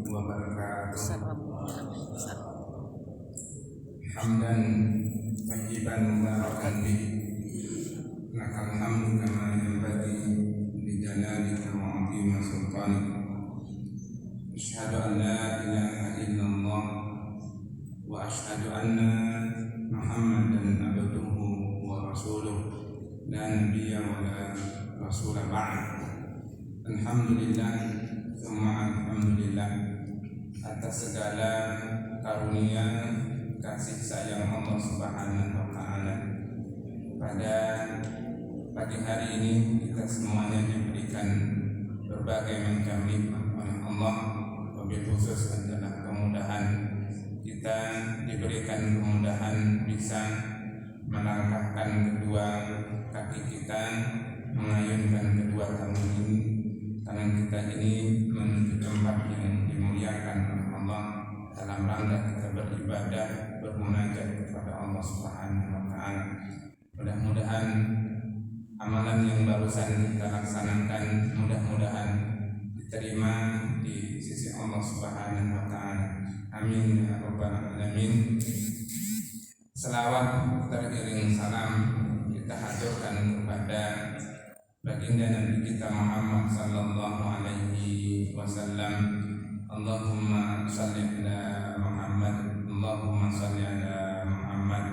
wabarakatuh. Hamdan tayyiban mubarakan bih, lakal hamdu kama yanbaghi li jalalika wa 'azimi sultanik. Asyhadu an la ilaha illallah wa asyhadu anna Muhammadan abduhu wa rasuluh, la nabiyya wa la rasula ba'd. Alhamdulillah, tsumma alhamdulillah atas segala karunia kasih sayang Allah Subhanahu wa taala. Pada pagi hari ini kita semuanya diberikan berbagai macam nikmat oleh Allah. Wabil khusus adalah kemudahan, kita diberikan kemudahan bisa melangkahkan kedua kaki kita, mengayunkan kedua tangan kita ini menuju tempat yang dimuliakan oleh Allah dalam rangka kita beribadah, bermunajat kepada Allah Subhanahu wa taala. Mudah-mudahan amalan yang barusan kita laksanakan mudah-mudahan diterima di sisi Allah Subhanahu wa taala. Amin ya rabbal alamin. Selawat teriring salam kita haturkan kepada baginda Nabi kita Muhammad sallallahu alaihi wasallam. Allahumma shalli ala Muhammad, Allahumma shalli ala Muhammad,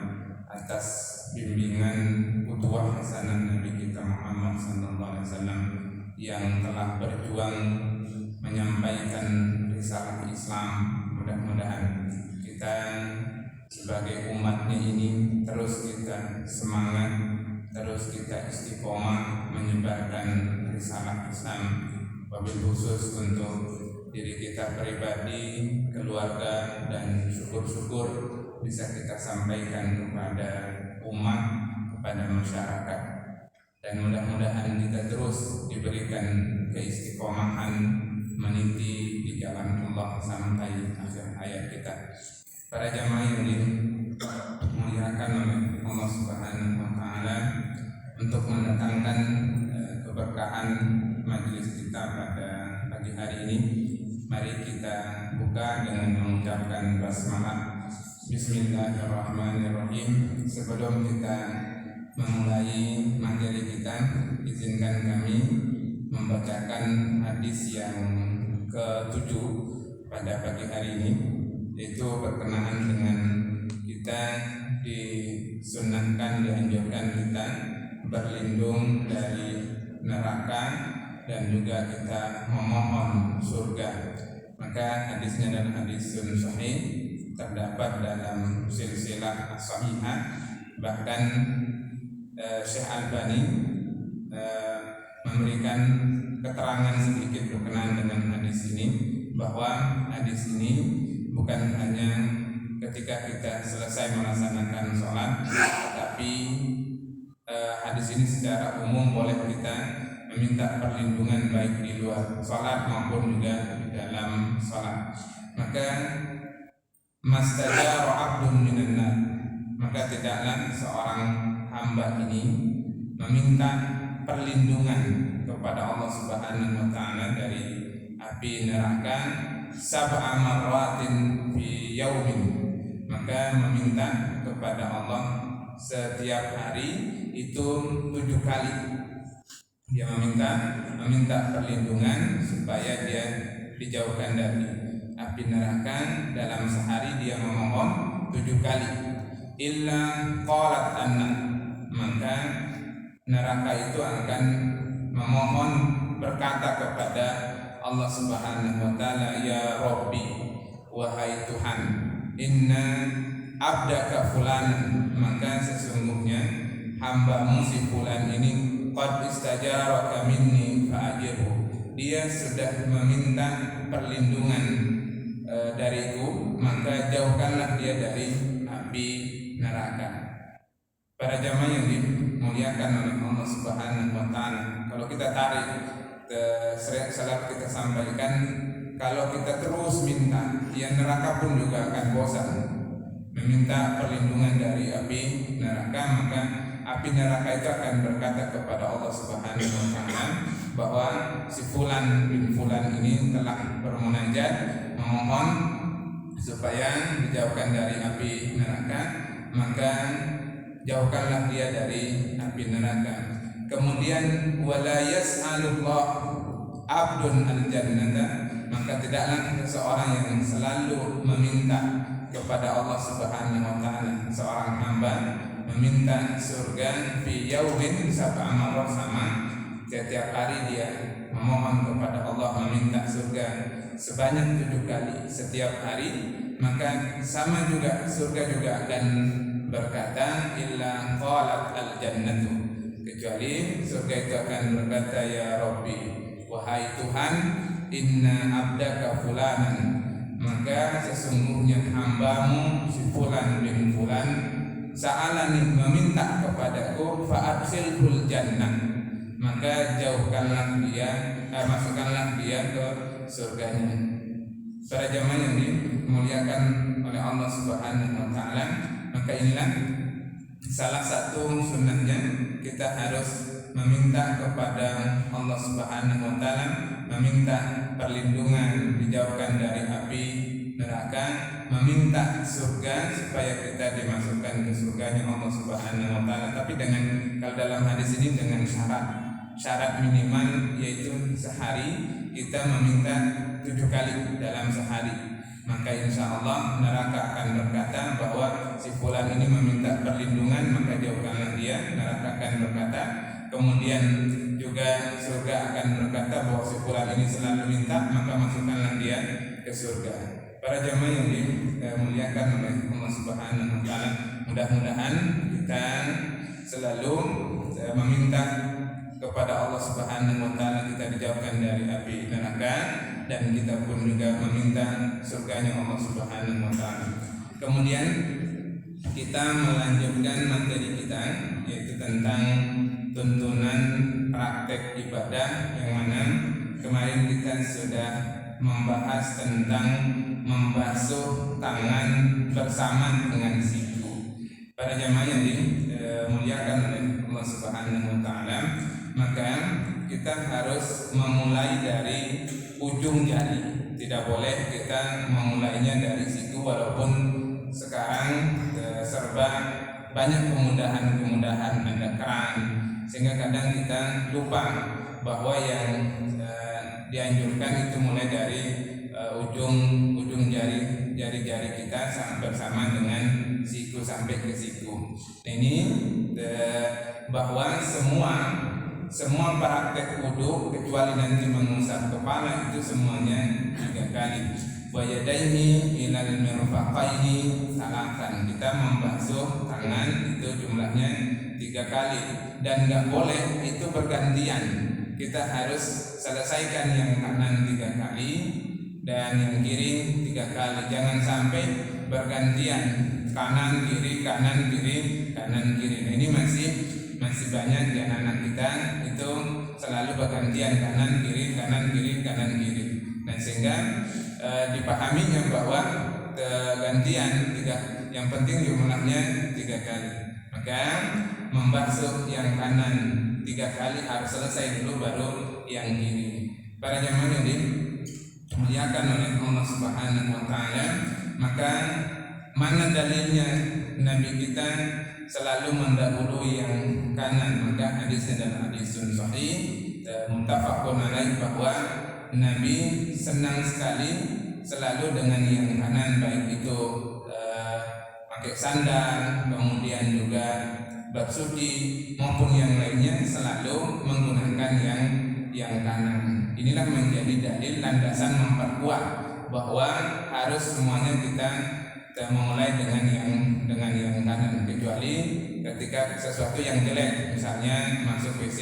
atas bimbingan qudwah hasanah Nabi kita Muhammad sallallahu alaihi wasallam yang telah berjuang menyampaikan risalah Islam. Mudah-mudahan kita sebagai umatnya ini terus kita semangat, terus kita istiqomah menyebarkan risalah Islam. Wabil khusus untuk diri kita pribadi, keluarga, dan syukur-syukur bisa kita sampaikan kepada umat, kepada masyarakat. Dan mudah-mudahan kita terus diberikan keistiqomahan meniti di jalan Allah sampai akhir hayat kita. Para jamaah yang dimuliakan oleh Allah Subhanahu wa taala, untuk mendatangkan keberkahan majelis kita pada pagi hari ini, mari kita buka dengan mengucapkan basmalah. Bismillahirrahmanirrahim. Sebelum kita memulai materi kita, izinkan kami membacakan hadis yang ke-7 pada pagi hari ini, yaitu berkenaan dengan kita disunahkan, dianjurkan kita berlindung dari neraka dan juga kita memohon surga. Maka hadisnya adalah hadis sahih, terdapat dalam silsilah as-sahihah. Bahkan Syekh Albani memberikan keterangan sedikit berkenaan dengan hadis ini, bahwa hadis ini bukan hanya ketika kita selesai melaksanakan sholat, tapi hadis ini secara umum boleh kita meminta perlindungan baik di luar sholat maupun juga di dalam sholat. Maka mastajara abdun minan nar, maka tidaklah seorang hamba ini meminta perlindungan kepada Allah Subhanahu wa taala dari api neraka sab'a marratin fi yaumin, maka meminta kepada Allah setiap hari itu 7 kali. Dia meminta perlindungan supaya dia dijauhkan dari api neraka. Dalam sehari dia memohon 7 kali. Illa qalat anna, maka neraka itu akan memohon, berkata kepada Allah Subhanahu wa taala, ya Rabbi, wahai Tuhan, inna abdaka fulan, maka sesungguhnya hambamu si fulan ini qad istajaraka minni fa'ajirhu, dia sudah meminta perlindungan dariku, maka jauhkanlah dia dari api neraka. Para jamaah yang dimuliakan oleh Allah Subhanahu wa taala, kalau kita tarik selalu kita sampaikan, kalau kita terus minta, ya neraka pun juga akan bosan meminta perlindungan dari api neraka. Maka api neraka itu akan berkata kepada Allah Subhanahu wa taala bahwa si fulan bin fulan ini telah bermunajat memohon supaya dijauhkan dari api neraka, maka jauhkanlah dia dari api neraka. Kemudian wala yas'alullah abdun al-jannata, maka tidaklah seorang yang selalu meminta kepada Allah Subhanahu wa taala, seorang hamba meminta surga fi yaumin sab'a marrat, sama setiap hari dia memohon kepada Allah meminta surga sebanyak 7 kali setiap hari, maka sama juga surga juga akan berkata illa qalat al-jannatu, kecuali surga itu akan berkata ya Rabbi, wahai Tuhan, inna abdaka fulanan, maka sesungguhnya hambamu si fulan bin fulan sa'alani, meminta kepadaku, fa'adkhilhul jannah, maka jauhkanlah dia, masukkanlah dia ke surganya. Para jamaah yang dimuliakan oleh Allah Subhanahu wa taala, maka inilah salah satu sunnahnya, kita harus meminta kepada Allah Subhanahu wa taala, meminta perlindungan, dijauhkan dari api neraka, meminta surga supaya kita dimasukkan ke surganya Allah Subhanahu wa taala. Tapi dengan, kalau dalam hadis ini dengan syarat minimal, yaitu sehari kita meminta 7 kali dalam sehari, maka insya Allah neraka akan berkata bahwa si fulan ini meminta perlindungan, maka jauhkanlah dia. Neraka akan berkata, kemudian juga surga akan berkata bahwa si fulan ini selalu minta, maka masukkanlah dia ke surga. Para jemaah yang dimuliakan oleh Allah Subhanahu wa taala, mudah-mudahan kita selalu meminta kepada Allah Subhanahu wa taala kita dijauhkan dari api neraka, dan kita pun juga meminta surganya Allah Subhanahu wa taala. Kemudian kita melanjutkan materi kita, yaitu tentang tuntunan praktek ibadah, yang mana kemarin kita sudah membahas tentang membasuh tangan bersama dengan siku. Para jamaah yang dimuliakan oleh Allah Subhanahu wa taala, maka kita harus memulai dari ujung jari. Tidak boleh kita memulainya dari siku, walaupun sekarang serba banyak kemudahan ada keran, sehingga kadang kita lupa bahwa yang dianjurkan itu mulai dari ujung jari kita bersama dengan siku sampai ke siku. Ini bahwa semua praktek wudu kecuali nanti mengusap kepala itu semuanya 3 kali. Wa yadaihi ilal mirfaqaini salatan, kita membasuh tangan itu jumlahnya 3 kali, dan nggak boleh itu bergantian. Kita harus selesaikan yang kanan 3 kali dan yang kiri 3 kali. Jangan sampai bergantian kanan kiri kanan kiri kanan kiri. Nah, ini masih banyak di anak-anak kita itu selalu bergantian kanan kiri kanan kiri kanan kiri. Nah, sehingga dipahaminya bahwa gantian 3, yang penting jumlahnya 3 kali. Maka membasuh yang kanan 3 kali harus selesai dulu, baru yang kiri. Para jamaah yang dimuliakan oleh Allah Subhanahu wa taala, maka mana dalilnya Nabi kita selalu mendahului yang kanan? Maka hadisnya adalah hadisun sahih muttafaqun alaih, bahwa Nabi senang sekali selalu dengan yang kanan, baik itu pakai sandal, kemudian juga bersuci maupun yang lainnya, selalu menggunakan yang kanan. Inilah menjadi dalil landasan memperkuat bahwa harus semuanya kita memulai dengan yang kanan, kecuali ketika sesuatu yang jelek, misalnya masuk WC,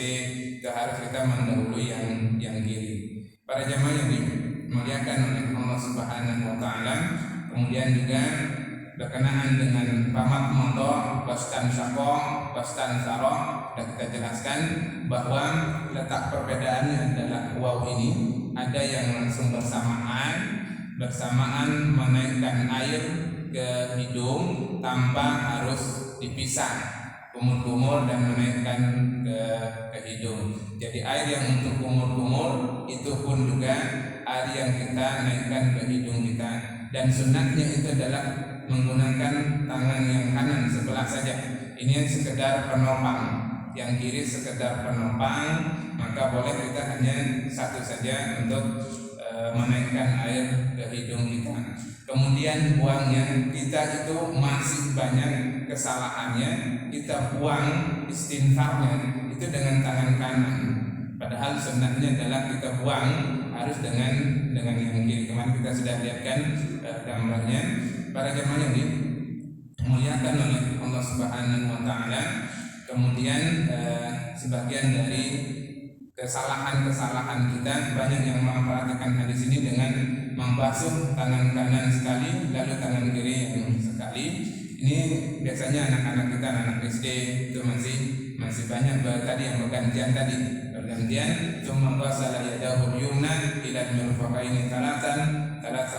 itu harus kita mendahului yang kiri. Para jamaah yang dimuliakan oleh Allah Subhanahu wa taala, kemudian juga berkenaan dengan pamat motor, wastan syaqo, wastan saro, sudah kita jelaskan bahwa letak perbedaannya adalah waw ini ada yang langsung bersamaan menaikkan air ke hidung tanpa harus dipisah, kumur-kumur dan menaikkan ke hidung. Jadi air yang untuk kumur-kumur itu pun juga air yang kita naikkan ke hidung kita. Dan sunatnya itu adalah menggunakan tangan yang kanan sebelah saja. Ini sekedar penopang, yang kiri sekedar penopang, maka boleh kita hanya satu saja untuk menaikkan air ke hidung kita. Kemudian buangnya, kita itu masih banyak kesalahannya, kita buang istinfarnya itu dengan tangan kanan. Padahal sunnahnya adalah kita buang harus dengan yang kiri. Kemarin kita sudah lihatkan gambarnya. Para jemaah yang dimuliakan oleh Allah Subhanahu wa taala, kemudian sebagian dari kesalahan-kesalahan kita, banyak yang memperhatikan hadis ini dengan membasuh tangan kanan sekali lalu tangan kiri yang sekali. Ini biasanya anak-anak kita, anak SD itu masih banyak tadi yang bergantian cuma ghasala yadahu yumna ila al-mirfaqaini thalatha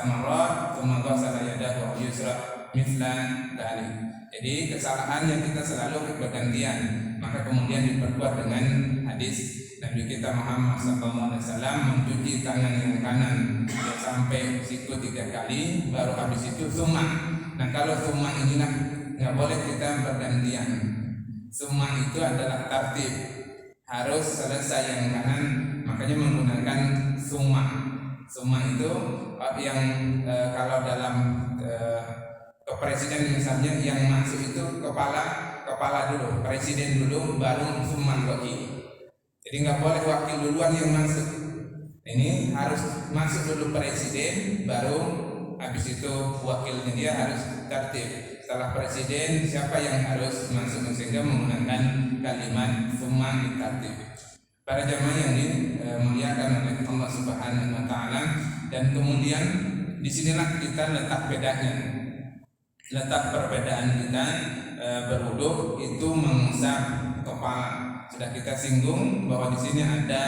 marrat thumma ghasala yadahu yusra mithla dhalik. Jadi kesalahan yang kita selalu bergantian, maka kemudian diperkuat dengan hadis Nabi kita Muhammad SAW mencuci tangan yang kanan sampai siku 3 kali, baru habis itu summa. Nah kalau summa inilah nggak boleh kita bergantian. Summa itu adalah tertib, harus selesai yang kanan, makanya menggunakan summa. Summa itu yang kalau dalam presiden misalnya yang masuk itu kepala dulu, presiden dulu, baru summa wakil. Jadi nggak boleh wakil duluan yang masuk. Ini harus masuk dulu presiden, baru habis itu wakilnya dia harus tertib. Setelah presiden siapa yang harus masuk, sehingga menggunakan kalimat summa tertib. Para jamaah yang dimuliakan oleh Allah Subhanahu wa taala, dan kemudian disinilah kita letak bedanya. Letak perbedaan kita berwudu itu mengusap kepala. Sudah kita singgung bahwa di sini ada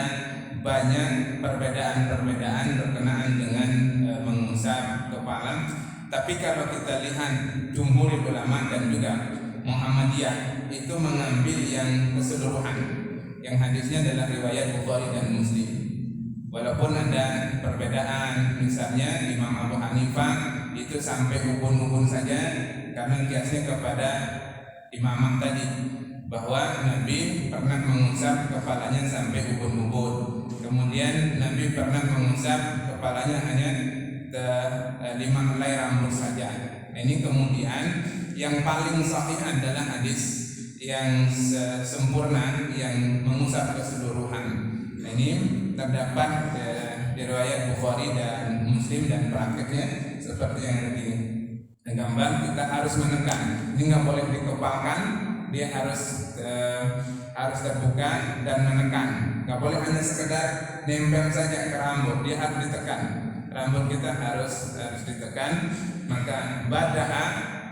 banyak perbedaan-perbedaan berkenaan dengan mengusap kepala. Tapi kalau kita lihat jumhur ulama dan juga Muhammadiyah itu mengambil yang keseluruhan. Yang hadisnya adalah riwayat Bukhari dan Muslim. Walaupun ada perbedaan, misalnya Imam Abu Hanifah itu sampai ubun-ubun saja, karena kiasnya kepada imamah tadi, bahwa Nabi pernah mengusap kepalanya sampai ubun-ubun. Kemudian Nabi pernah mengusap kepalanya hanya 5 helai rambut saja. Nah, ini kemudian yang paling sahih adalah hadis yang sempurna yang mengusap keseluruhan. Nah, ini terdapat di riwayat Bukhari dan Muslim, dan prakteknya seperti yang digambar, kita harus menekan. Ini nggak boleh dikepalkan, dia harus terbuka dan menekan. Nggak boleh hanya sekedar nempel saja ke rambut, dia harus ditekan. Rambut kita harus ditekan. Maka bada'a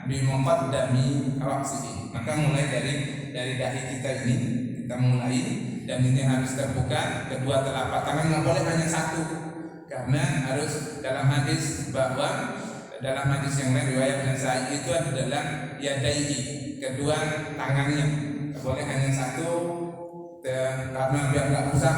bimuqaddami ra'sihi. Maka mulai dari dahi kita ini kita mulai, dan ini harus terbuka. Kedua telapak tangan nggak boleh hanya satu, karena harus dalam hadis bahwa dalam hadis yang lain riwayat Nasai itu adalah yadaihi, kedua tangannya. Nggak boleh hanya satu, karena biar nggak rusak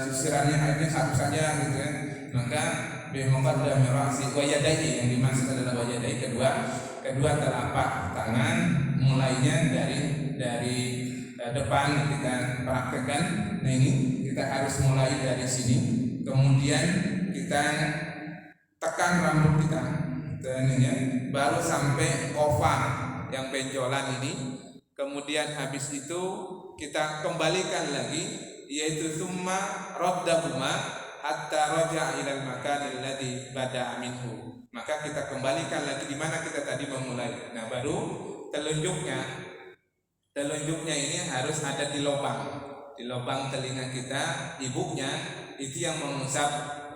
sisirannya akhirnya satu saja gitu ya. Maka bimuqaddami ra'si wa yadaihi, yang dimaksud adalah wa yadaihi, kedua telapak tangan, mulainya dari depan kita praktekkan. Nah, ini kita harus mulai dari sini, kemudian kita tekan rambut kita, baru sampai kofa yang benjolan ini. Kemudian habis itu kita kembalikan lagi, yaitu summa raddahuma hatta raja'a ilal makan alladhi bada'a minhu. Maka kita kembalikan lagi di mana kita tadi memulai. Nah, baru telunjuknya ini harus ada di lubang telinga kita, ibunya itu yang mengusap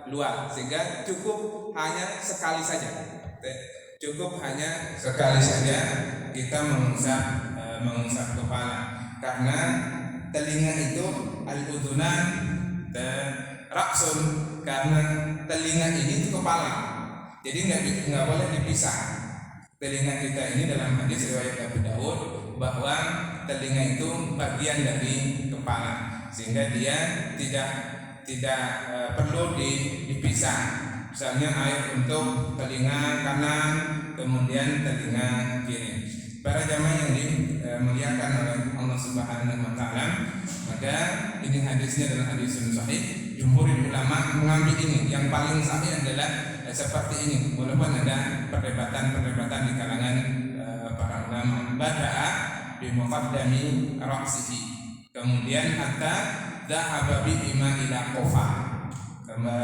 luar, sehingga cukup hanya sekali saja kita mengusap kepala, karena telinga itu al-udhunan raksun, karena telinga ini itu kepala, jadi nggak boleh dipisah. Telinga kita ini dalam hadis riwayat Abu Daud bahwa telinga itu bagian dari kepala, sehingga dia tidak perlu dipisah. Misalnya air untuk telinga kanan, kemudian telinga kiri. Para jamaah yang dimuliakan oleh Allah Subhanahu wa taala, maka ini hadisnya adalah hadis sahih. Jumhur ulama mengambil ini, yang paling sahih adalah seperti ini, walaupun ada perdebatan di kalangan para ulama. Bada'a bi muqaddami ra'sihi, kemudian hatta dhahaba bihima ila qafa,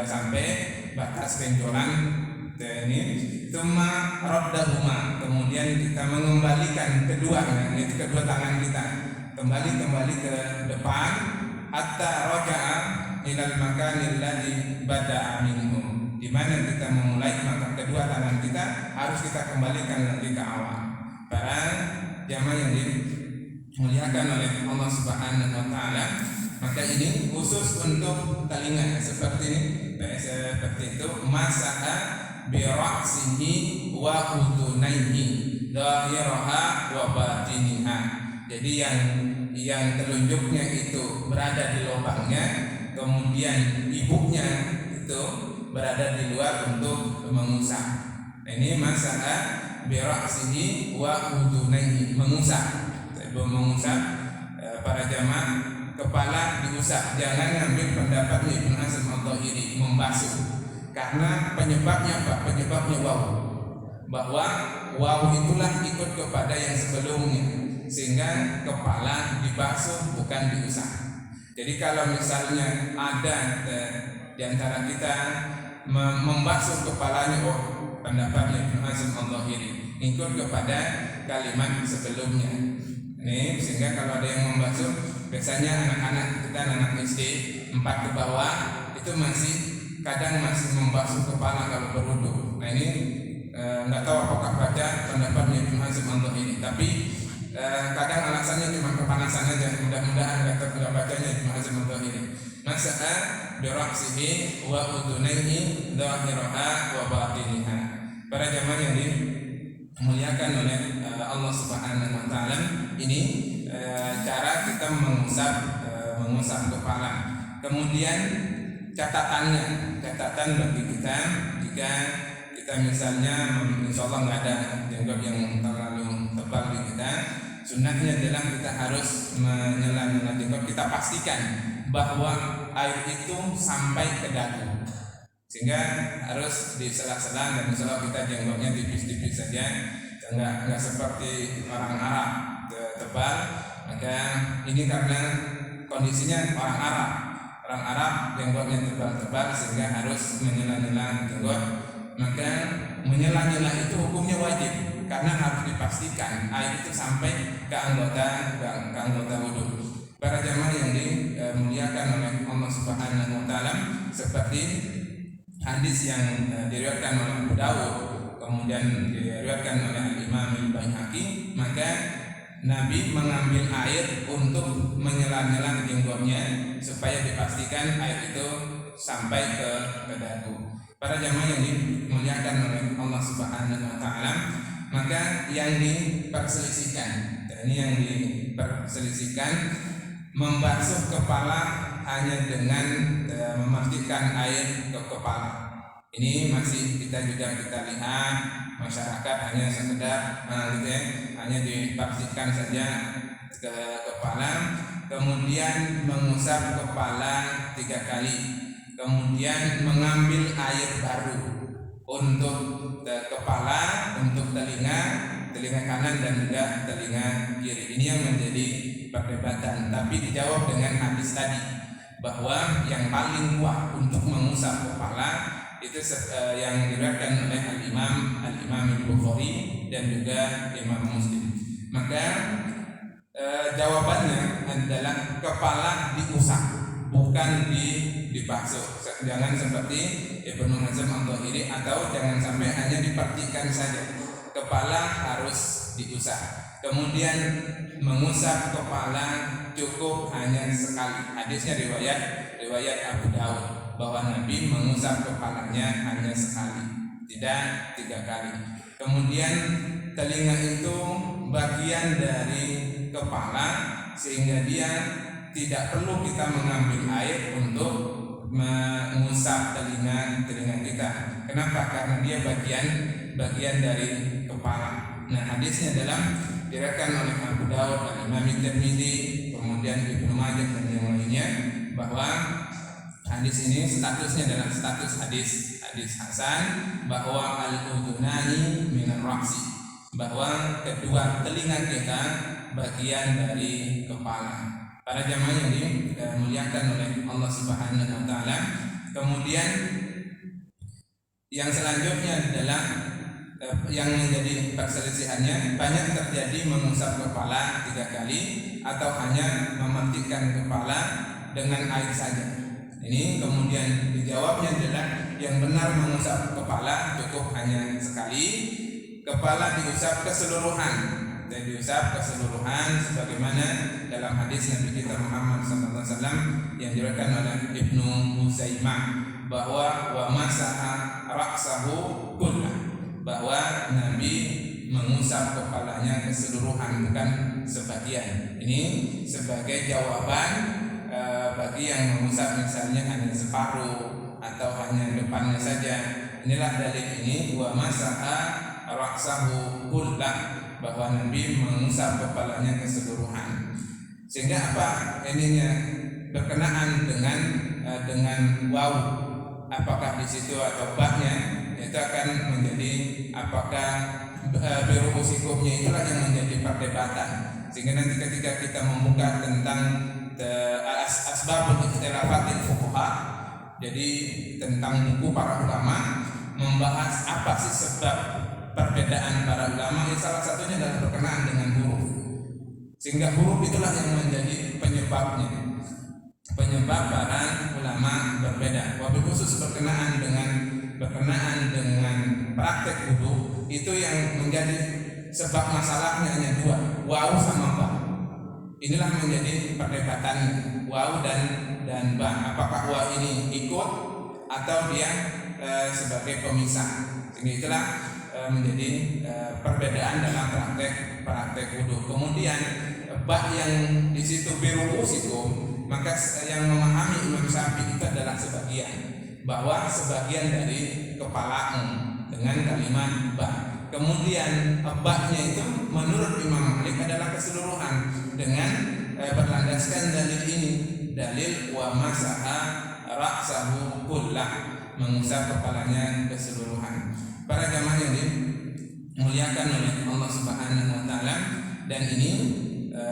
sampai batas benjolan ini, tsumma raddahuma, kemudian kita mengembalikan keduanya, yaitu kedua tangan kita kembali ke depan, hatta raja'a ilal makanil ladzi bada'a minhu, di mana kita memulai, maka kedua tangan kita harus kita kembalikan lagi ke awal. Para jamaah yang dimuliakan oleh Allah Subhanahu wa taala, maka ini khusus untuk telinga seperti ini, seperti itu. Masaha bi ra'sihi wa udunaihi dhahiraha wa batiniha. Jadi yang telunjuknya itu berada di lubangnya, kemudian ibunya itu berada di luar untuk mengusap. Nah, ini masalah bi ra'sihi wa udunaihi, mengusap. Para jamaah, kepala diusap. Jangan ngambil pendapatnya Ibnu Hazm Al-Dhahiri membasuh, karena penyebabnya apa? Penyebabnya waw, bahwa waw itulah ikut kepada yang sebelumnya, sehingga kepala dibasuh bukan diusap. Jadi kalau misalnya ada di antara kita membasuh kepalanya, pendapatnya Ibnu Hazm Al-Dhahiri ikut kepada kalimat sebelumnya. Ini sehingga kalau ada yang membasuh, biasanya anak-anak kita, anak SD 4 ke bawah itu kadang masih membasuh kepala kalau berwudu. Nah ini nggak tahu apakah baca pendapatnya Ibnu Hazm Al-Dhahiri, tapi kadang alasannya cuma kepanasan aja. Mudah-mudahan nggak bacanya Ibnu Hazm Al-Dhahiri. Masalah bi ra'sihi wa udunaihi dhahiraha wa batiniha. Para jamaah yang dimuliakan oleh Allah Subhanahu wa taala, ini cara kita mengusap kepala. Kemudian catatan bagi kita, jika kita misalnya insyaallah nggak ada jenggot yang terlalu tebal di kita, sunnahnya adalah kita harus menyela-nyela jenggot. Kita pastikan bahwa air itu sampai ke dagu, sehingga harus disela-sela, dan insyaallah kita jenggotnya tipis-tipis saja, nggak seperti orang Arab tebal. Maka ini karena kondisinya orang Arab jenggotnya tebal-tebal, sehingga harus menyela-nyela jenggot. Maka menyela-nyela itu hukumnya wajib, karena harus dipastikan air itu sampai ke anggota wudu. Para jamaah yang dimuliakan oleh Allah Subhanahu wa taala, seperti hadis yang diriwayatkan oleh Abu Dawud, kemudian diriwayatkan oleh Imam Al-Baihaqi, maka Nabi mengambil air untuk menyela-nyela jenggotnya supaya dipastikan air itu sampai ke dagu. Para jamaah yang dimuliakan oleh Allah Subhanahu wa taala, maka yang diperselisihkan, membasuh kepala hanya dengan memastikan air ke kepala. Ini masih kita lihat masyarakat hanya sekedar hanya dipastikan saja ke kepala, kemudian mengusap kepala 3 kali, kemudian mengambil air baru untuk kepala, untuk telinga kanan dan juga telinga kiri. Ini yang menjadi perdebatan, tapi dijawab dengan hadis tadi, bahwa yang paling kuat untuk mengusap kepala itu yang diriwayatkan oleh Al-Imam Al-Bukhari dan juga Imam Muslim. Maka jawabannya adalah kepala diusap, bukan dibasuh. Jangan seperti Ibnu Hazm Al-Dhahiri, atau jangan sampai hanya diperhatikan saja. Kepala harus diusap. Kemudian mengusap kepala cukup hanya sekali. Hadisnya riwayat Abu Dawud, bahwa Nabi mengusap kepalanya hanya sekali, tidak 3 kali. Kemudian telinga itu bagian dari kepala, sehingga dia tidak perlu kita mengambil air untuk mengusap telinga kita. Kenapa? Karena dia bagian dari kepala. Nah, hadisnya diriwayatkan oleh Abu Daud dan Imam Tirmidzi, kemudian Ibnu Majah dan yang lainnya, bahwa hadis ini statusnya adalah status hadis hasan, bahwa al-udhunani minar ra'si, bahwa kedua telinga kita bagian dari kepala. Para jamaah yang dimuliakan oleh Allah Subhanahu wa taala. Kemudian yang selanjutnya adalah yang menjadi perselisihannya, banyak terjadi mengusap kepala 3 kali atau hanya memandikan kepala dengan air saja. Ini kemudian dijawabnya adalah yang benar mengusap kepala cukup hanya sekali. Kepala diusap keseluruhan, dan diusap keseluruhan sebagaimana dalam hadis Nabi kita Muhammad SAW yang diriwayatkan oleh Ibnu Huzaimah, bahwa wa masaha ra'sahu kullah, bahwa Nabi mengusap kepalanya keseluruhan, bukan sebagian. Ini sebagai jawaban bagi yang mengusap misalnya hanya separuh atau hanya depannya saja. Inilah dalil ini, wa masaha ra'sahu kullah, bahwa Nabi mengusap kepalanya keseluruhan. Sehingga apa ininya berkenaan dengan waw, apakah di situ atau baknya, itu akan menjadi apakah biruusikumnya itulah yang menjadi perdebatan. Sehingga nanti ketika kita membuka tentang asbabul ikhtilafatil fuqaha, jadi tentang buku para ulama membahas apa sih sebab perbedaan para ulama, yang salah satunya adalah berkenaan dengan huruf. Sehingga huruf itulah yang menjadi penyebab para ulama berbeda. Wabil khusus berkenaan dengan praktek wudu, itu yang menjadi sebab masalahnya hanya 2, waw sama ba. Inilah menjadi perdebatan waw dan ba. Apakah waw ini ikut atau dia sebagai pemisah? Sehingga itulah menjadi perbedaan dalam praktek wudu. Kemudian bak yang di situ biruusikum, maka yang memahami Imam Syafi'i itu adalah sebagian, bahwa sebagian dari kepalamu dengan kalimat bak. Kemudian baknya itu menurut Imam Malik adalah keseluruhan dengan berlandaskan dalil ini, dalil wa masaha ra'sahu kullah, mengusap kepalanya keseluruhan. Para jamaah yang dimuliakan oleh Allah Subhanahu wa taala, dan ini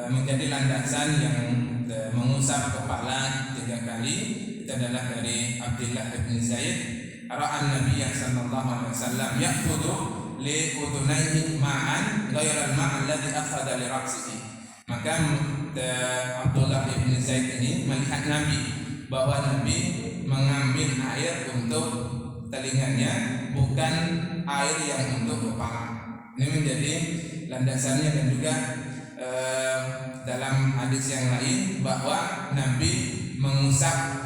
menjadi landasan yang mengusap kepala 3 kali. Itu adalah dari Abdullah bin Zaid, ra'an Nabi sallallahu alaihi wasallam ya'khudhu li udhunayhi ma'an ghairal ma'al ladzi akhadha li ra'sihi. Maka Abdullah bin Zaid ini melihat Nabi, bahwa Nabi mengambil air untuk telinganya, bukan air yang untuk kepala. Ini menjadi landasannya. Dan juga dalam hadis yang lain, bahwa Nabi mengusap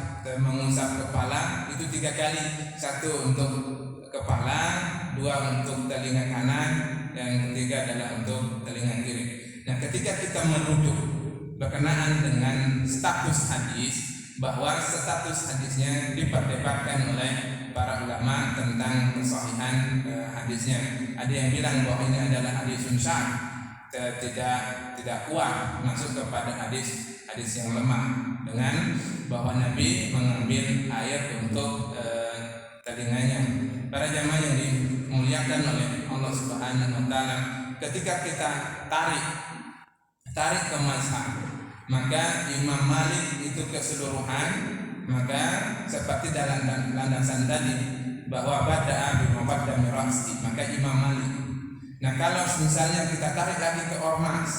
kepala itu 3 kali, 1 untuk kepala, 2 untuk telinga kanan, yang ketiga adalah untuk telinga kiri. Nah, ketika kita merujuk berkenaan dengan status hadis, bahwa status hadisnya diperdebatkan oleh para ulama tentang kesahihan hadisnya. Ada yang bilang bahwa ini adalah hadisun syadz, tidak kuat, masuk kepada hadis yang lemah, dengan bahwa Nabi mengambil air untuk telinganya. Para jamaah yang dimuliakan oleh Allah Subhanahu wa taala, ketika kita tarik ke mazhab, maka Imam Malik itu keseluruhan, maka seperti dalam landasan tadi, bahwa bada'a bi muqaddami ra'si, maka Imam Malik. Nah, kalau misalnya kita tarik lagi ke ormas,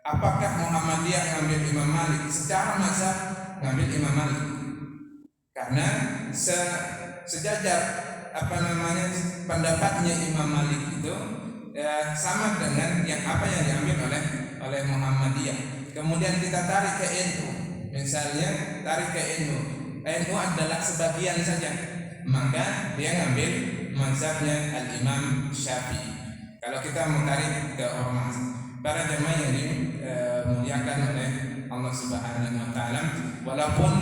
apakah Muhammadiyah ngambil Imam Malik? Secara mazhab ngambil Imam Malik, karena sejajar pendapatnya Imam Malik itu sama dengan apa yang diambil oleh Muhammadiyah. Kemudian kita tarik ke NU, misalnya tarik ke NU adalah sebagian saja, maka dia ngambil mazhabnya Al-Imam Syafi'i. Kalau kita mau tarik ke ormas, para jamaah yang dimuliakan oleh Allah Subhanahu wa taala, walaupun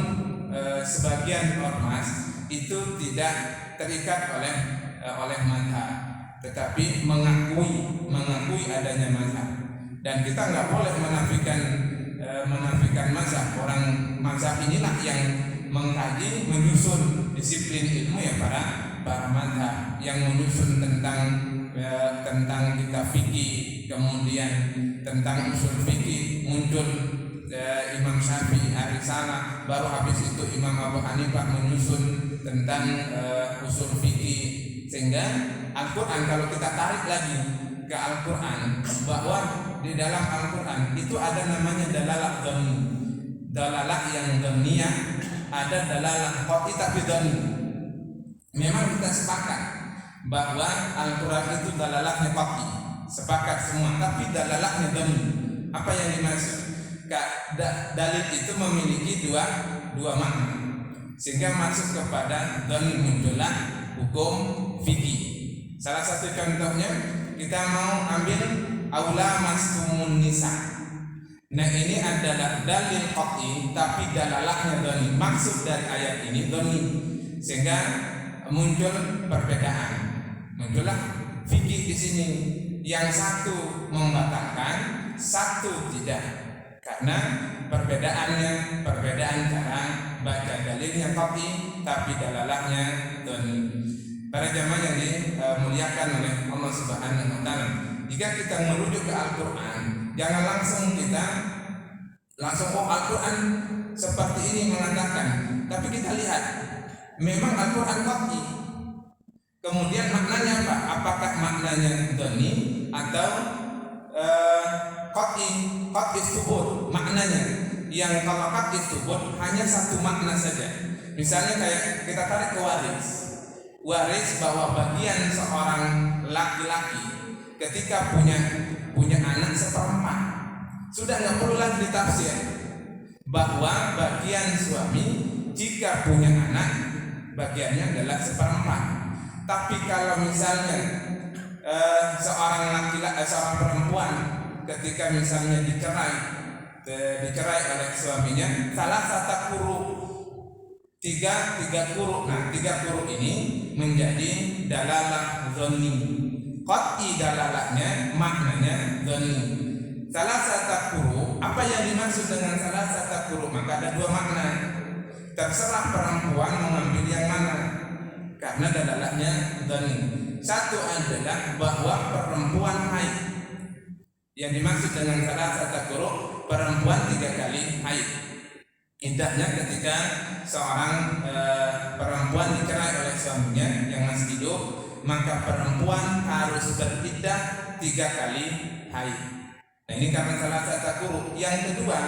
sebagian ormas itu tidak terikat oleh mazhab, tetapi mengakui adanya mazhab. Dan kita nggak boleh menafikan mazhab. Orang mazhab inilah yang mengkaji, menyusun disiplin ilmu ya para mazhab, yang menyusun tentang kitab fikih, kemudian tentang usul fikih muncul Imam Syafi'i Ar-Risalah, baru habis itu Imam Abu Hanifah menyusun tentang usul fikih. Sehingga Al-Quran, kalau kita tarik lagi ke Al-Quran, bahwa di dalam Al-Quran itu ada namanya dalalah dhani, dalalah yang dhaniyah, ada dalalah qat'i tapi dhani. Memang kita sepakat bahwa Al-Quran itu dalalahnya qat'i, sepakat semua, tapi dalalahnya dhani. Apa yang dimaksud? Dalil itu memiliki dua makna, sehingga masuk kepada dhani, muncullah hukum fikih. Salah satu contohnya, kita mau ambil aula mastumun nisa. Nah, ini adalah dalil qat'i tapi dalalahnya dhani. Maksud dari ayat ini dhani, sehingga muncul perbedaan. Muncullah fikih di sini. Yang satu membatalkan, satu tidak. Karena perbedaan cara baca dalilnya qat'i tapi dalalahnya dhani. Para jamaah yang dimuliakan oleh Allah Subhanahu wa taala, jika kita merujuk ke Al-Quran, jangan langsung Al-Quran seperti ini mengatakan, tapi kita lihat memang Al-Quran qat'i. Kemudian maknanya apa? Apakah maknanya dhani atau qat'i tsubut? Maknanya yang kalau qat'i tsubut hanya satu makna saja. Misalnya kayak kita tarik ke waris, bahwa bagian seorang laki-laki ketika punya anak seperempat, sudah nggak perlu lagi ditafsir bahwa bagian suami jika punya anak bagiannya adalah seperempat. Tapi kalau misalnya seorang perempuan ketika misalnya dicerai oleh suaminya, salah satu kuruk tiga kuruk. Nah, 3 kuruk ini menjadi dalalah dhani. Qat'i dalalahnya maknanya dhani. Salah satu kuruk, apa yang dimaksud dengan salah satu kuruk? Maka ada 2 makna. Terserah perempuan mengambil yang mana, karena dalalahnya dhani. Satu adalah bahwa perempuan haid. Yang dimaksud dengan salah satu kuruk, perempuan 3 kali haid. Iddahnya ketika seorang perempuan dicerai oleh suaminya yang masih hidup, maka perempuan harus beriddah 3 kali haid. Nah, ini karena salah satu kuruk. Yang kedua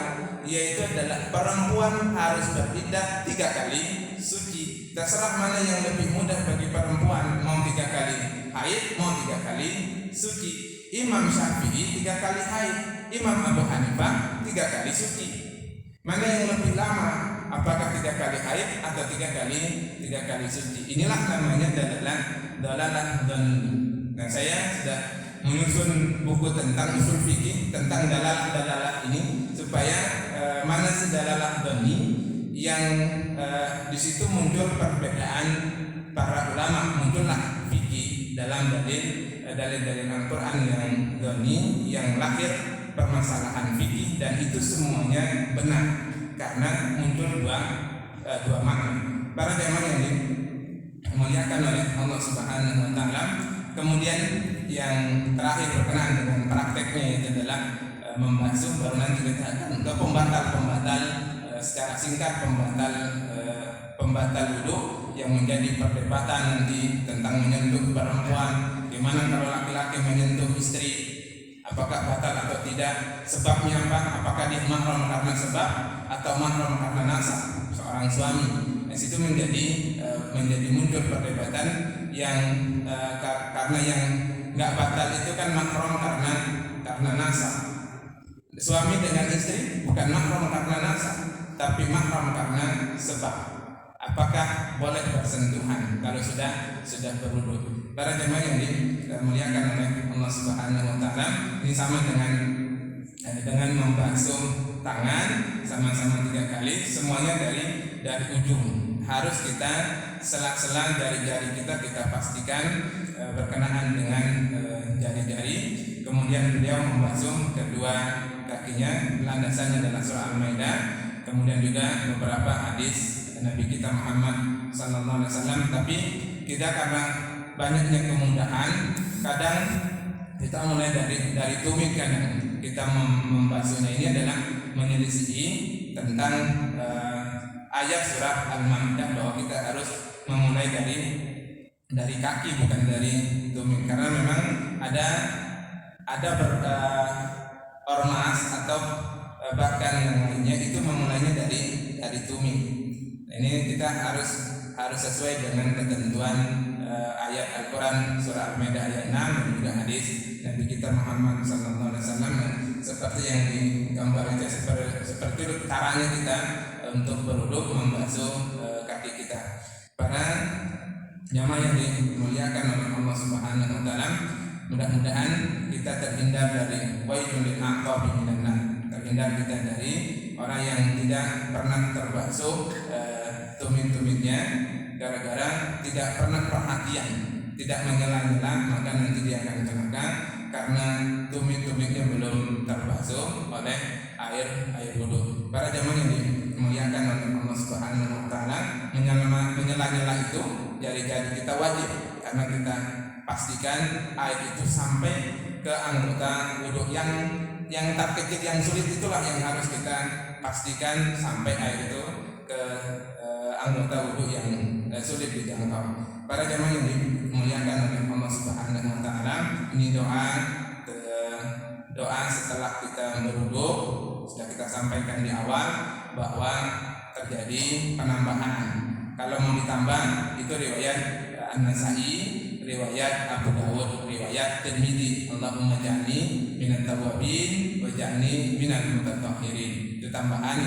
yaitu adalah perempuan harus beriddah 3 kali suci. Terserah mana yang lebih mudah bagi perempuan, mau 3 kali haid, mau 3 kali suci. Imam Syafi'i 3 kali haid, Imam Abu Hanifah 3 kali suci. Mana yang lebih lama? Apakah 3 kali haid atau 3 kali suci? Inilah namanya dalalah dhani. Nah, saya sudah menyusun buku tentang usul fikih, tentang dalalah ini, supaya mana sih dalalah dhani yang di situ muncul perbedaan para ulama, muncullah fikih dalam dalil Al-Quran yang dhani, yang lahir permasalahan fikih, dan itu semuanya benar karena muncul dua makna. Para jamaah yang dimuliakan oleh Allah Subhanahu wa taala, kemudian yang terakhir berkenaan dengan prakteknya itu adalah membasuh, baru nanti kita akan ke pembatal secara singkat, pembatal wudu yang menjadi perdebatan nanti tentang menyentuh perempuan. Gimana kalau laki-laki menyentuh istri, apakah batal atau tidak? Sebabnya apa? Apakah dia mahram karena sebab atau mahram karena nasab seorang suami? Di situ menjadi muncul perdebatan yang karena yang nggak batal itu kan mahram karena nasab. Suami dengan istri bukan mahram karena nasab, tapi mahram karena sebab. Apakah boleh bersentuhan kalau sudah berwudu? Para jemaah yang dimuliakan oleh Allah Subhanahu wa taala, ini sama dengan dengan membasuh tangan sama-sama 3 kali, semuanya dari ujung. Harus kita sela-sela jari-jari kita pastikan berkenaan dengan jari-jari. Kemudian beliau membasuh kedua kakinya, landasannya adalah surah Al-Maidah. Kemudian juga beberapa hadis Nabi kita Muhammad sallallahu alaihi wasallam. Tapi kita karena banyaknya kemudahan, kadang kita mulai dari tumit. Kadang kita membasuhnya ini adalah menyelisihi tentang ayat surat Al-Maidah, bahwa kita harus memulai dari kaki, bukan dari tumit, karena memang ada ormas atau bahkan yang lainnya itu memulainya dari tumit. Ini kita harus sesuai dengan ketentuan ayat Al-Quran surah Al-Maidah ayat 6 dan juga hadis Nabi kita Muhammad sallallahu alaihi wasallam. Seperti yang digambar itu, seperti itu caranya kita untuk berwudu membasuh kaki kita. Para jamaah yang dimuliakan oleh Allah Subhanahu wa taala, mudah-mudahan kita terhindar dari wailul lil aqab minan nar. Terhindar kita dari orang yang tidak pernah terbasuh tumit-tumitnya gara-gara tidak pernah perhatian, tidak menyela-nyela, maka nanti dia akan celaka karena tumit-tumitnya belum terbasuh oleh air wudu. Para jamaah yang dimuliakan oleh Allah Subhanahu wa taala, menyela-nyela itu jari-jari kita wajib, karena kita pastikan air itu sampai ke anggota wudu yang terkecil, yang sulit, itulah yang harus kita pastikan sampai air itu ke anggota wudu yang sulit dijangkau. Para jamaah yang dimuliakan oleh Allah Subhanahu wa taala, ini doa setelah kita berwudu. Sudah kita sampaikan di awal bahwa terjadi penambahan. Kalau mau ditambah itu riwayat An-Nasa'i, riwayat Abu Dawud, riwayat Tirmidzi. Allahumma ja'alni minat tawabin wa ja'alni minal mutatahhirin. Itu tambahan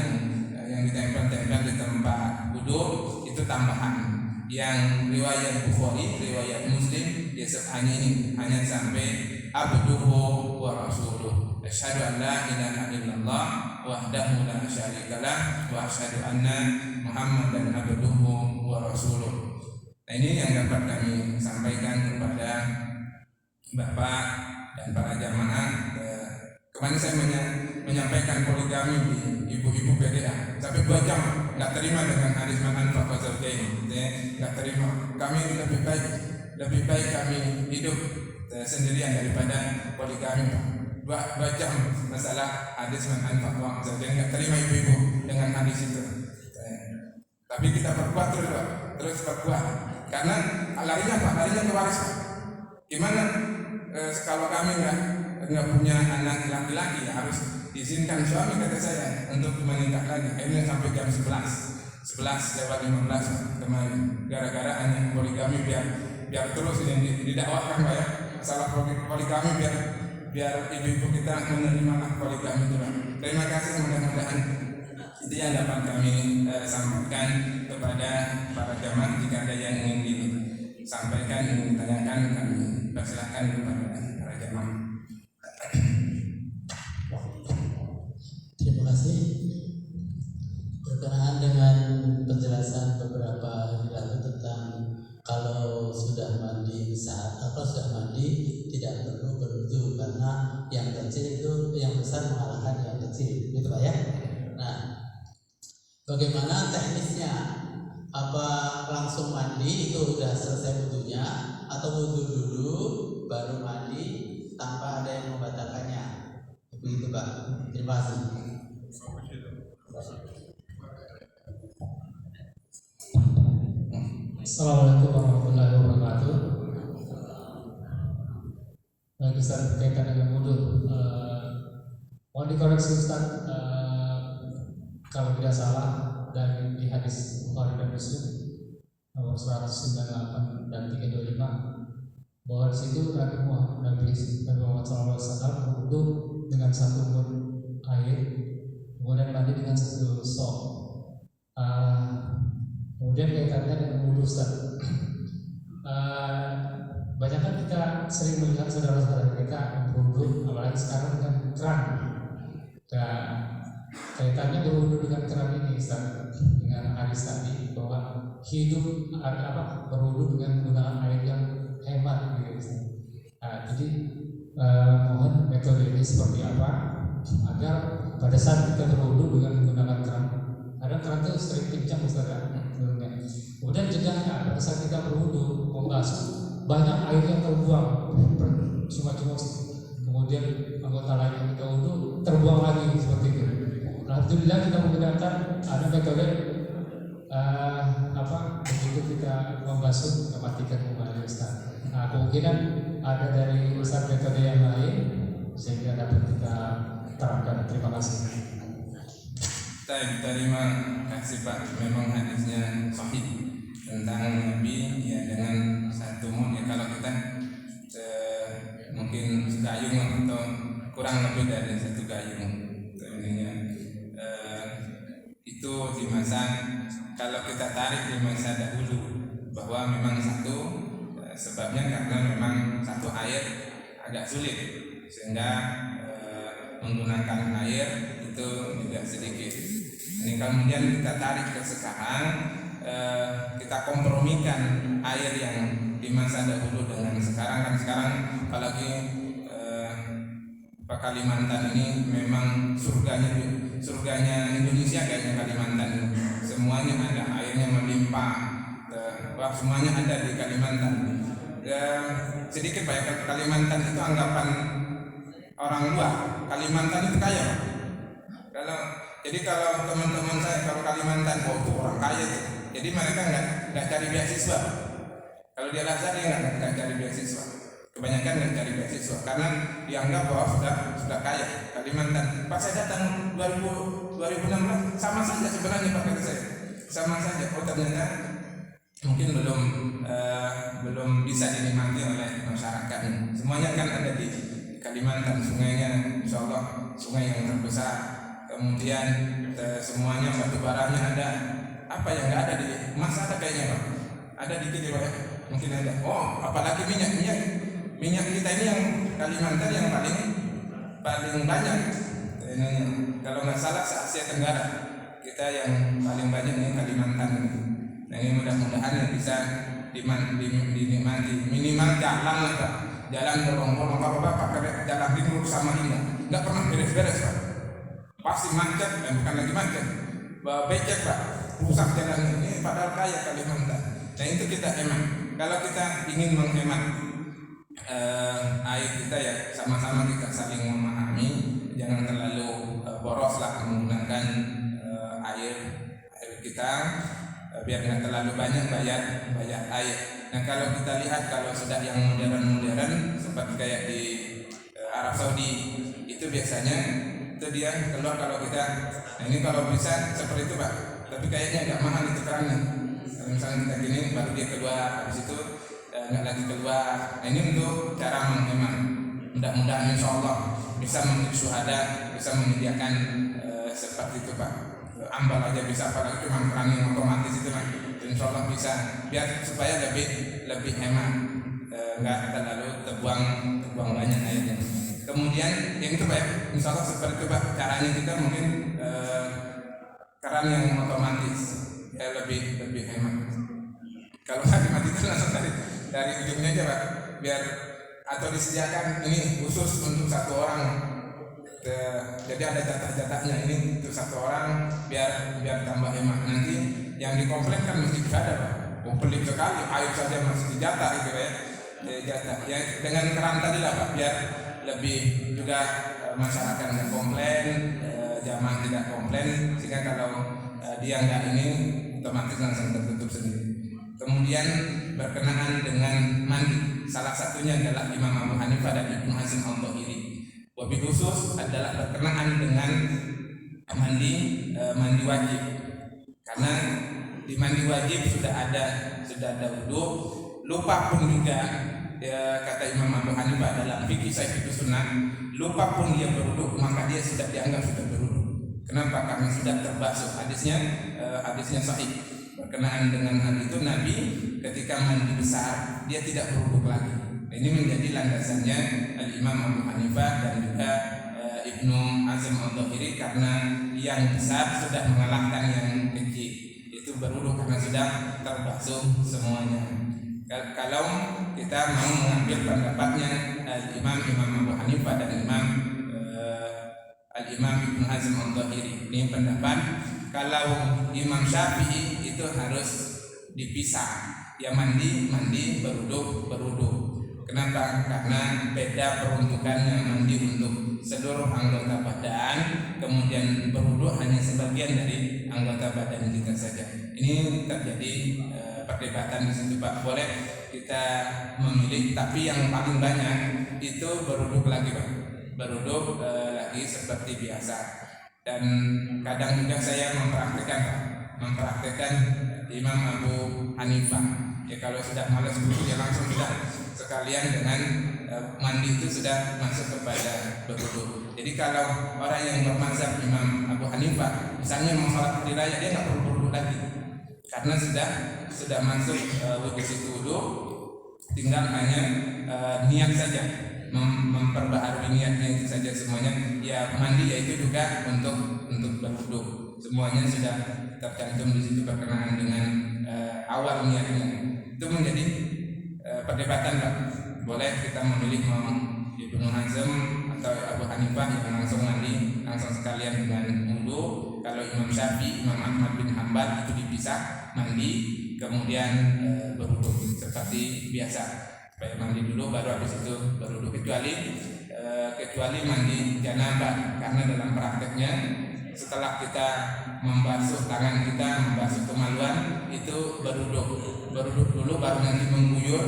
yang ditempel-tempel di tempat wudu, itu tambahan. Yang riwayat Bukhari, riwayat Muslim, dia hanya sampai abduhu wa rasuluh. Asyhadu an la ilaha illallah wahdahu la syarikalah wa asyhadu anna Muhammadan abduhu wa rasuluh. Nah, ini yang dapat kami sampaikan kepada Bapak dan para jamaah. Kemarin saya menyampaikan poligami di ibu-ibu PDA sampai 2 jam, nggak terima dengan hadis man anfaqa zawjaini, nggak terima. Kami lebih baik kami hidup sendirian daripada poligami. 2 jam masalah hadis man anfaqa zawjaini, nggak terima ibu-ibu dengan hadis itu. Tapi kita perkuat terus perkuat, karena larinya ke waris. Gimana kalau kami nggak punya anak laki-laki, ya harus izinkan suami, kata saya, untuk menikah lagi. Akhirnya sampai jam 11:15 kemarin, gara-gara hanya poligami, biar terus ini didakwahkan, Pak, ya, masalah poligami, biar ibu-ibu kita menerima poligami itu, Pak. Terima kasih, mudah-mudahan itu yang dapat kami sampaikan kepada para jamaah. Jika ada yang ingin disampaikan, ingin ditanyakan, kami persilahkan kepada para jamaah. Terima kasih. Berkenaan dengan penjelasan beberapa hari lalu tentang kalau sudah mandi tidak perlu berwudu karena yang kecil itu yang besar mengalahkan yang kecil, gitu Pak ya. Nah, bagaimana teknisnya? Apa langsung mandi itu sudah selesai wudunya, atau wudu dulu baru mandi tanpa ada yang membatalkannya? Begitu Pak. Terima kasih. Assalamualaikum warahmatullahi wabarakatuh. Lagi Ustaz berkaitan dengan wudu. Mohon dikoreksi Ustaz, kalau tidak salah dari di hadis Bukhari dan Muslim nomor 198 dan 325, bahwa di situ Nabi Muhammad SAW berwudu dengan 1 mud air, kemudian mandi dengan 1 sok. Kemudian kaitannya dengan wudu Ustaz. Banyak kan kita sering melihat saudara-saudara kita berwudu, apalagi sekarang dengan keran. Dan kaitannya berwudu dengan keran ini Ustaz, dengan hadis tadi bahwa hidup berwudu dengan menggunakan air yang hemat gitu Ustaz. Jadi mohon metode ini seperti apa agar pada saat kita berwudu dengan menggunakan keran, kadang keran itu sering kencang Ustaz ya. Kemudian cegahnya pada saat kita berwudu membasuh banyak air yang terbuang cuma-cuma, kemudian anggota lain yang kita wudu terbuang lagi seperti itu. Alhamdulillah kita menggunakan ada metode begitu kita membasuh kita matikan kembali Ustaz. Kemungkinan ada dari Ustaz metode yang lain sehingga dapat kita terapkan. Terima kasih. Terima kasih Pak. Memang hadisnya sahih tentang Nabi ya dengan satu mun ya, kalau kita mungkin segayung atau kurang lebih dari satu gayung itu di masa, kalau kita tarik di masa dahulu bahwa memang satu sebabnya karena memang satu air agak sulit sehingga menggunakan air itu juga sedikit. Ini kemudian kita tarik ke sekarang, kita kompromikan air yang di masa dahulu dengan sekarang. Kan sekarang apalagi Kalimantan ini memang surganya Indonesia kayaknya Kalimantan ini. Semuanya ada, airnya melimpah, semuanya ada di Kalimantan. Sedikit banyak Kalimantan itu anggapan orang luar, Kalimantan itu kaya. Jadi kalau teman-teman saya kalau Kalimantan, itu orang kaya itu. Jadi mereka nggak cari beasiswa. Kalau di Al-Azhar dia nggak cari beasiswa. Kebanyakan nggak cari beasiswa karena dianggap bahwa sudah kaya Kalimantan. Pas saya datang 2016 sama saja sebenarnya Pak, kata saya sama saja. Ternyata mungkin belum bisa dinikmati oleh masyarakat. Semuanya kan ada di Kalimantan, sungainya insya Allah sungai yang terbesar. Kemudian semuanya batu baranya ada. Apa yang nggak ada di emas ada kayaknya Pak? Ada dikit ya Pak ya? Mungkin ada. Apalagi minyak kita ini yang Kalimantan yang paling banyak. Ini kalau nggak salah se-Asia Tenggara kita yang paling banyak ini Kalimantan. Nah ini mudah-mudahan yang bisa dinikmati. Minimal jalan lah Pak. Jalan bolong-bolong pakai jalan timur sama indah. Nggak pernah beres-beres Pak. Pasti macet dan bukan lagi macet. Becek Pak. Rusak jalan ini padahal kaya Kalimantan. Nah itu kita hemat. Kalau kita ingin menghemat air kita ya sama-sama kita saling memahami, jangan terlalu boros lah menggunakan air kita, biar nggak terlalu banyak bayar air. Nah kalau kita lihat kalau sudah yang modern seperti kayak di Arab Saudi itu biasanya itu dia keluar kalau kita, nah ini kalau bisa seperti itu Pak, tapi kayaknya agak mahal itu kerannya. Kalau misalnya kita gini baru dia keluar, habis itu nggak lagi keluar. Nah, ini untuk cara menghemat. Mudah-mudahan insya Allah bisa menjadi syuhada, bisa menyediakan seperti itu Pak. Ambal aja bisa, apalagi cuma keran yang otomatis itu Pak. Insya Allah bisa, biar supaya lebih hemat, nggak terlalu terbuang banyak airnya. Kemudian yang itu Pak ya, insya Allah seperti itu Pak. Caranya kita mungkin keran yang otomatis ya lebih hemat. Kalau nggak dimatikan langsung dari ujungnya aja Pak, biar atau disediakan ini khusus untuk satu orang. Jadi ada jatah-jatahnya ini untuk satu orang biar tambah hemat. Nanti yang dikomplain kan mesti ada Pak. Pelik sekali air saja masih dijatah gitu ya. Jatah. Ya dengan keran tadi lah Pak, biar lebih juga masyarakat nggak komplain, jamaah tidak komplain, sehingga kalau dia nggak ini otomatis langsung tertutup sendiri. Kemudian berkenaan dengan mandi, salah satunya adalah Imam Abu Hanifah dan Ibnu Hazm Al-Dhahiri. Wabil khusus adalah berkenaan dengan mandi wajib. Karena di mandi wajib sudah ada wudu, lupa pun juga kata Imam Abu Hanifah dalam fikih Sahih Sunnah, lupa pun dia berwudu maka dia sudah dianggap sudah berwudu. Kenapa? Karena sudah terbasuh. Hadisnya sahih. Berkenaan dengan hal itu Nabi ketika mandi besar dia tidak berwudu lagi. Ini menjadi landasannya Al-Imam Abu Hanifah dan juga Ibnu Hazm Al-Dhahiri karena yang besar sudah mengalahkan yang kecil, itu berwudu karena sudah terbasuh semuanya. Kalau kita mau mengambil pendapatnya Imam Abu Hanifah dan Imam Ibnu Hazm Al-Dhahiri, ini pendapat. Kalau Imam Syafi'i itu harus dipisah, ya mandi berwudu. Kenapa? Karena beda peruntukannya, mandi untuk seluruh anggota badan, kemudian berwudu hanya sebagian dari anggota badan kita saja. Ini terjadi perdebatan di situ, Pak. Boleh kita memilih, tapi yang paling banyak itu berwudu lagi, Pak. Berwudu lagi seperti biasa. Dan kadang juga saya mempraktekkan Imam Abu Hanifah. Ya kalau sudah malas wudu ya langsung sudah sekalian dengan mandi itu sudah masuk kepada berwudu. Jadi kalau orang yang bermazhab Imam Abu Hanifah, misalnya mau sholat hari raya, dia nggak perlu berwudu lagi karena sudah masuk wudu, tinggal hanya niat saja, memperbaharui niatnya itu saja semuanya. Ya mandi ya itu juga untuk berwudu, semuanya sudah tercantum di situ berkenaan dengan awal niatnya. Itu menjadi perdebatan, Pak. Boleh kita memilih mau Ibnu Hazm atau Abu Hanifah yang langsung mandi langsung sekalian dengan wudu. Kalau Imam Syafi'i, Imam Ahmad bin Hanbal itu dipisah, mandi kemudian berwudu seperti biasa. Supaya mandi dulu baru habis itu berwudu, kecuali mandi janabah, karena dalam prakteknya setelah kita membasuh tangan kita, membasuh kemaluan, itu berwudu dulu baru nanti mengguyur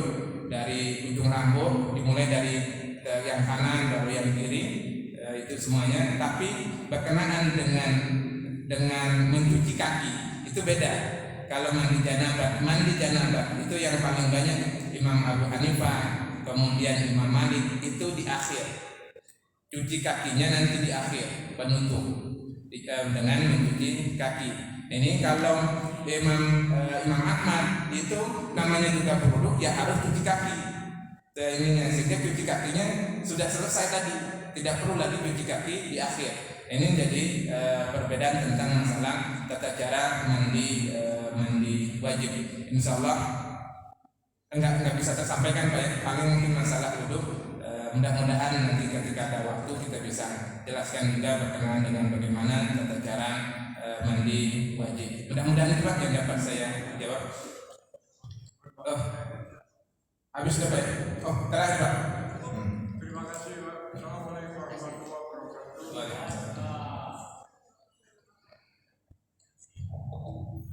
dari ujung rambut, dimulai dari yang kanan baru yang kiri, itu semuanya. Tapi berkenaan dengan mencuci kaki itu beda. Kalau mandi janabah itu yang paling banyak Imam Abu Hanifah, kemudian Imam Malik itu di akhir. Cuci kakinya nanti di akhir, penutup dengan mencuci kaki. Ini kalau Imam Ahmad itu namanya juga berwudu, ya harus cuci kaki. Sehingga cuci kakinya sudah selesai tadi, tidak perlu lagi cuci kaki di akhir. Ini jadi perbedaan tentang masalah tata cara mandi wajib. Insya Allah enggak bisa tersampaikan, Pak, ya. Paling mungkin masalah wudu. Mudah-mudahan nanti ketika ada waktu kita bisa jelaskan juga berkenaan dengan bagaimana tata cara mandi wajib. Mudah-mudahan itu, Pak, yang dapat saya jawab. Habis sudah, Pak? Terakhir, Pak. Terima kasih, Pak. Assalamualaikum warahmatullahi wabarakatuh.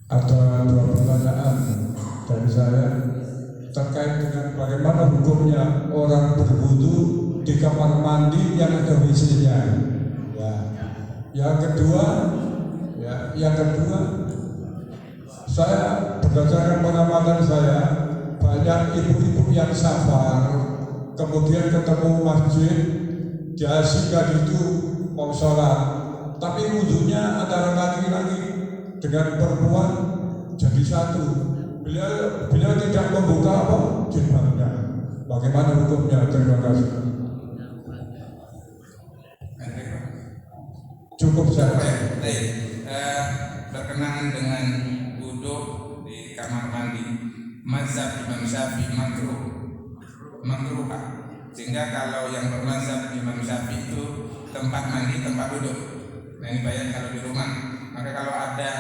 Ada dua pertanyaan dari saya terkait dengan bagaimana hukumnya orang berwudu di kamar mandi yang ada WC-nya. Ya. Yang kedua, saya berdasarkan pengamatan saya, banyak ibu-ibu yang safar, kemudian ketemu masjid, dia singgah itu mau sholat, tapi wudunya antara laki-laki dengan perempuan jadi satu. Beliau tidak membuka jilbabnya. Bagaimana hukumnya? Terima kasih. Cukup saya. Berkenaan dengan wudu di kamar mandi, mazhab Imam Syafi'i makruh, Pak. Sehingga kalau yang bermazhab Imam Syafi'i itu tempat mandi, tempat duduk. Nah ini bayang kalau di rumah. Maka kalau ada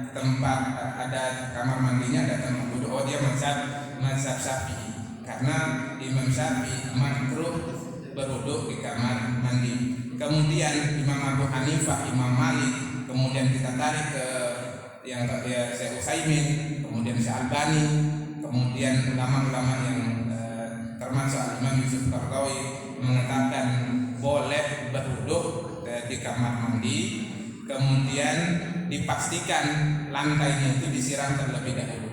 tempat, ada kamar mandinya, ada tempat duduk, dia mazhab Syafi'i. Karena Imam Syafi'i makruh berwudu di kamar mandi. Kemudian Imam Abu Hanifah, Imam Malik, kemudian kita tarik ke yang Syekh Utsaimin, kemudian Syekh Albani, kemudian ulama-ulama yang termasuk Imam Yusuf Qaradawi mengatakan boleh berwudu di kamar mandi, kemudian dipastikan lantainya itu disiram terlebih dahulu.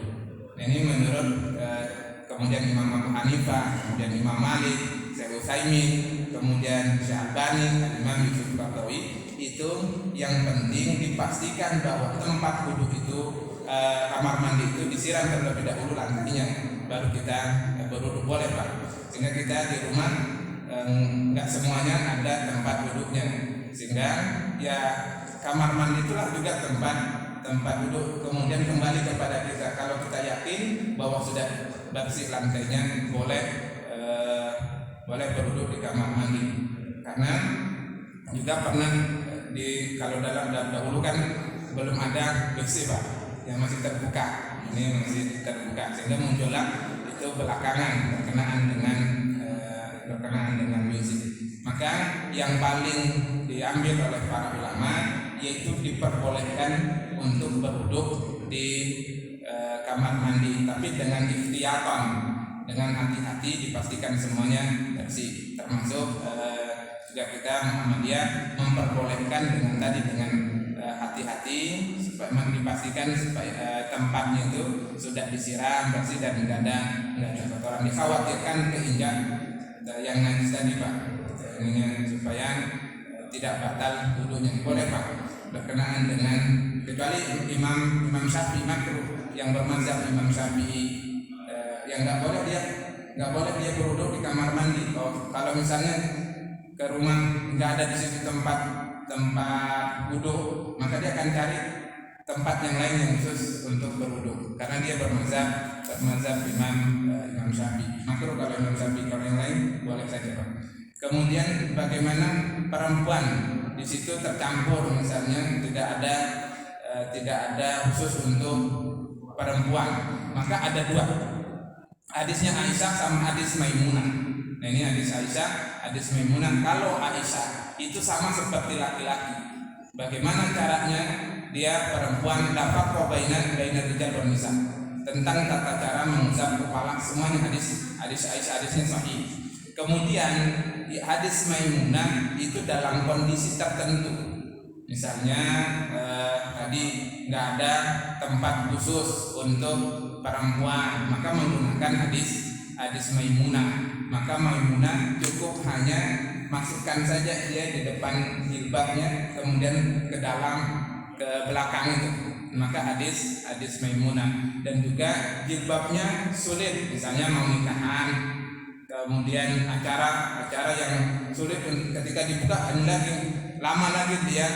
Ini menurut kemudian Imam Abu Hanifah, kemudian Imam Malik, Syekh Utsaimin, kemudian Syekh Albani, dan Imam Yusuf Qaradawi, itu yang penting dipastikan bahwa tempat wudhu itu, kamar mandi itu disiram terlebih dahulu lantainya, baru kita berwudhu. Boleh, Pak. Sehingga kita di rumah nggak semuanya ada tempat wudhunya. sehingga ya kamar mandi itulah juga tempat duduk. Kemudian kembali kepada kita, kalau kita yakin bahwa sudah bersih lantainya, boleh berduduk di kamar mandi. Karena juga pernah kalau dalam dahulu kan belum ada WC Pak, yang masih terbuka, ini masih terbuka, sehingga muncullah itu belakangan berkenaan dengan WC. Maka yang paling diambil oleh para ulama yaitu diperbolehkan untuk berduduk di kamar mandi, tapi dengan ikhtiyatan, dengan hati-hati, dipastikan semuanya bersih. Termasuk juga kita Muhammadiyah memperbolehkan dengan hati-hati supaya dipastikan supaya tempatnya itu sudah disiram bersih dan nggak ada kotoran. Dikhawatirkan keinjak yang najis tadi Pak, ini supaya tidak batal wudunya. Boleh Pak, berkenaan dengan, kecuali Imam Syafi'i makruh, yang bermazhab Imam Syafi'i yang nggak boleh dia berwudu di kamar mandi. Kalau misalnya ke rumah nggak ada di situ tempat wudu, maka dia akan cari tempat yang lain yang khusus untuk berwudu, karena dia bermazhab Imam Syafi'i. Makruh kalau Imam Syafi'i, kalau yang lain boleh saja Pak. Kemudian bagaimana perempuan di situ tercampur, misalnya tidak ada khusus untuk perempuan, maka ada dua, hadisnya Aisyah sama hadis Maimunah. Nah ini hadis Aisyah, hadis Maimunah. Kalau Aisyah itu sama seperti laki-laki. Bagaimana caranya dia perempuan dapat baina rijal wan nisa, tentang tata cara mengusap kepala, semuanya hadis Aisyah, hadisnya sahih. Kemudian hadis Maimunah itu dalam kondisi tertentu, misalnya tadi nggak ada tempat khusus untuk perempuan, maka menggunakan hadis Maimunah. Maka Maimunah cukup hanya masukkan saja dia di depan jilbabnya, kemudian ke belakang itu, maka hadis Maimunah. Dan juga jilbabnya sulit, misalnya mau nikahan, kemudian acara yang sulit, ketika dibuka lama lagi dia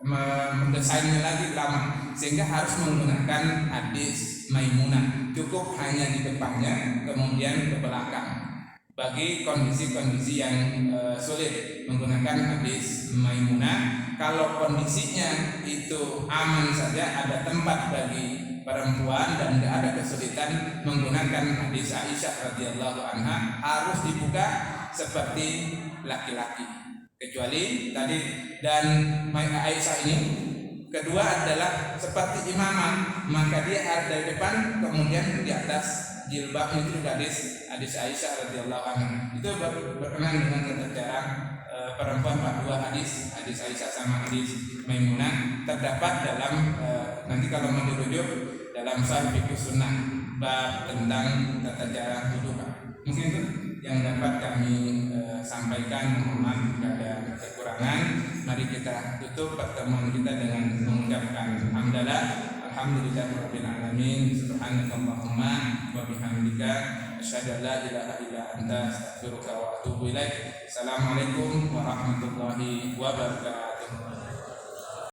mendesainnya lagi lama, sehingga harus menggunakan hadis Maimunah. Cukup hanya di depannya, kemudian ke belakang. Bagi kondisi-kondisi yang sulit menggunakan hadis Maimunah. Kalau kondisinya itu aman saja, ada tempat bagi perempuan dan tidak ada kesulitan, menggunakan hadis Aisyah radhiyallahu anha, harus dibuka seperti laki-laki. Kecuali tadi, dan Aisyah ini kedua adalah seperti imamah, maka dia harus dari depan, kemudian di atas jilbabnya itu hadis Aisyah radhiyallahu anha. Itu berkenaan dengan tata cara perempuan. Pak, dua hadis Aisyah sama hadis Maimunah terdapat dalam nanti kalau mau dirujuk dalam Sahih Fiqh Sunnah bab tentang tata cara wudu Pak. Mungkin itu yang dapat kami sampaikan. Mohon maaf jika ada kekurangan. Mari kita tutup pertemuan kita dengan mengucapkan hamdalah. Alhamdulillahirabbil alamin. Subhanakallahumma wa bihamdika asyhadu an la ilaha illa anta astaghfiruka wa atubu ilaik. Assalamualaikum warahmatullahi wabarakatuh.